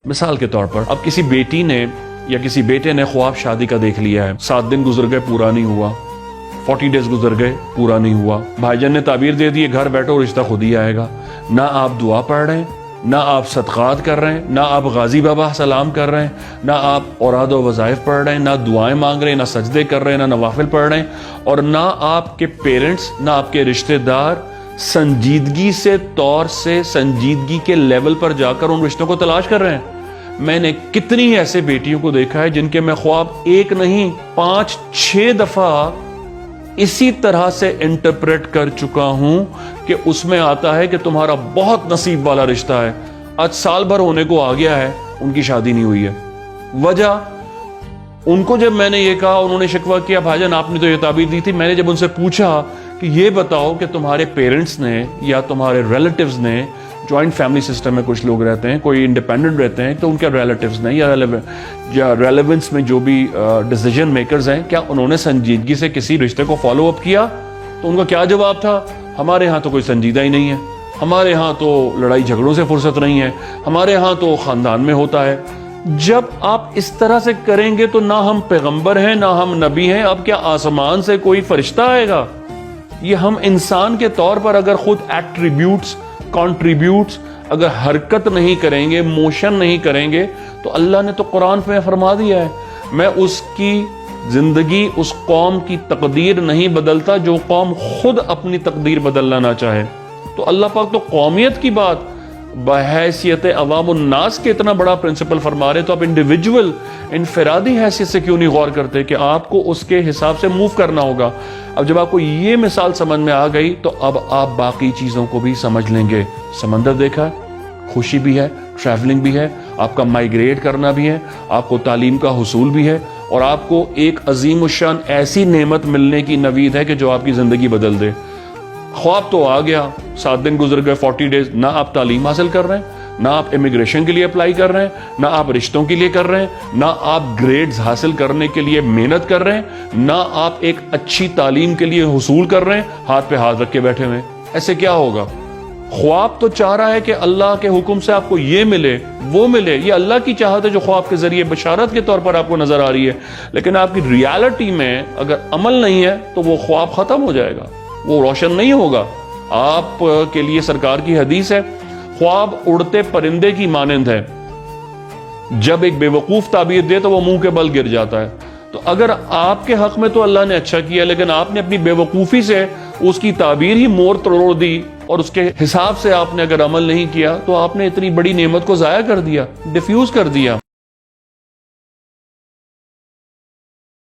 مثال کے طور پر اب کسی بیٹی نے یا کسی بیٹے نے خواب شادی کا دیکھ لیا ہے، 7 دن گزر گئے پورا نہیں ہوا، 40 ڈیز گزر گئے پورا نہیں ہوا، بھائی جان نے تعبیر دے دی گھر بیٹھو رشتہ خود ہی آئے گا، نہ آپ دعا پڑھ رہے ہیں، نہ آپ صدقات کر رہے ہیں، نہ آپ غازی بابا سلام کر رہے ہیں، نہ آپ اوراد و وظائف پڑھ رہے ہیں، نہ دعائیں مانگ رہے ہیں، نہ سجدے کر رہے ہیں، نہ نوافل پڑھ رہے ہیں، اور نہ آپ کے پیرنٹس نہ آپ کے رشتہ دار سنجیدگی سے سنجیدگی کے لیول پر جا کر ان رشتوں کو تلاش کر رہے ہیں۔ میں نے کتنی ایسے بیٹیوں کو دیکھا ہے جن کے میں خواب ایک نہیں 5-6 دفعہ اسی طرح سے انٹرپریٹ کر چکا ہوں کہ اس میں آتا ہے کہ تمہارا بہت نصیب والا رشتہ ہے، آج سال بھر ہونے کو آ گیا ہے، ان کی شادی نہیں ہوئی ہے۔ وجہ ان کو جب میں نے یہ کہا، انہوں نے شکوہ کیا بھائی جان آپ نے تو یہ تعبیر دی تھی۔ میں نے جب ان سے پوچھا کہ یہ بتاؤ کہ تمہارے پیرنٹس نے یا تمہارے ریلیٹیوز نے، جوائنٹ فیملی سسٹم میں کچھ لوگ رہتے ہیں، کوئی انڈیپینڈنٹ رہتے ہیں، تو ان کے ریلیٹیوز نے یا ریلیونس میں جو بھی ڈیسیجن میکرز ہیں، کیا انہوں نے سنجیدگی سے کسی رشتے کو فالو اپ کیا؟ تو ان کا کیا جواب تھا؟ ہمارے ہاں تو کوئی سنجیدہ ہی نہیں ہے، ہمارے ہاں تو لڑائی جھگڑوں سے فرصت نہیں ہے، ہمارے ہاں تو خاندان میں ہوتا ہے۔ جب آپ اس طرح سے کریں گے تو نہ ہم پیغمبر ہیں نہ ہم نبی ہیں، اب کیا آسمان سے کوئی فرشتہ آئے گا؟ یہ ہم انسان کے طور پر اگر خود ایٹریبیوٹس کانٹریبیوٹس اگر حرکت نہیں کریں گے، موشن نہیں کریں گے، تو اللہ نے تو قرآن میں فرما دیا ہے میں اس کی زندگی اس قوم کی تقدیر نہیں بدلتا جو قوم خود اپنی تقدیر بدلنا نہ چاہے۔ تو اللہ پاک تو قومیت کی بات بحیثیت عوام الناس کے اتنا بڑا پرنسپل فرما رہے، تو آپ انڈیویجول انفرادی حیثیت سے کیوں نہیں غور کرتے کہ آپ کو اس کے حساب سے موو کرنا ہوگا؟ اب جب آپ کو یہ مثال سمجھ میں آ گئی تو اب آپ باقی چیزوں کو بھی سمجھ لیں گے۔ سمندر دیکھا ہے، خوشی بھی ہے، ٹریولنگ بھی ہے، آپ کا مائگریٹ کرنا بھی ہے، آپ کو تعلیم کا حصول بھی ہے، اور آپ کو ایک عظیم الشان ایسی نعمت ملنے کی نوید ہے کہ جو آپ کی زندگی بدل دے۔ خواب تو آ گیا، 7 دن گزر گئے، 40 ڈیز، نہ آپ تعلیم حاصل کر رہے ہیں، نہ آپ امیگریشن کے لیے اپلائی کر رہے ہیں، نہ آپ رشتوں کے لیے کر رہے ہیں، نہ آپ گریڈز حاصل کرنے کے لیے محنت کر رہے ہیں، نہ آپ ایک اچھی تعلیم کے لیے حصول کر رہے ہیں، ہاتھ پہ ہاتھ رکھ کے بیٹھے ہوئے۔ ایسے کیا ہوگا؟ خواب تو چاہ رہا ہے کہ اللہ کے حکم سے آپ کو یہ ملے وہ ملے، یہ اللہ کی چاہت ہے جو خواب کے ذریعے بشارت کے طور پر آپ کو نظر آ رہی ہے، لیکن آپ کی ریالٹی میں اگر عمل نہیں ہے تو وہ خواب ختم ہو جائے گا، وہ روشن نہیں ہوگا۔ آپ کے لیے سرکار کی حدیث ہے، خواب اڑتے پرندے کی مانند ہے، جب ایک بے وقوف تعبیر دے تو وہ منہ کے بل گر جاتا ہے۔ تو اگر آپ کے حق میں تو اللہ نے اچھا کیا، لیکن آپ نے اپنی بے وقوفی سے اس کی تعبیر ہی موڑ توڑ دی اور اس کے حساب سے آپ نے اگر عمل نہیں کیا تو آپ نے اتنی بڑی نعمت کو ضائع کر دیا، ڈیفیوز کر دیا۔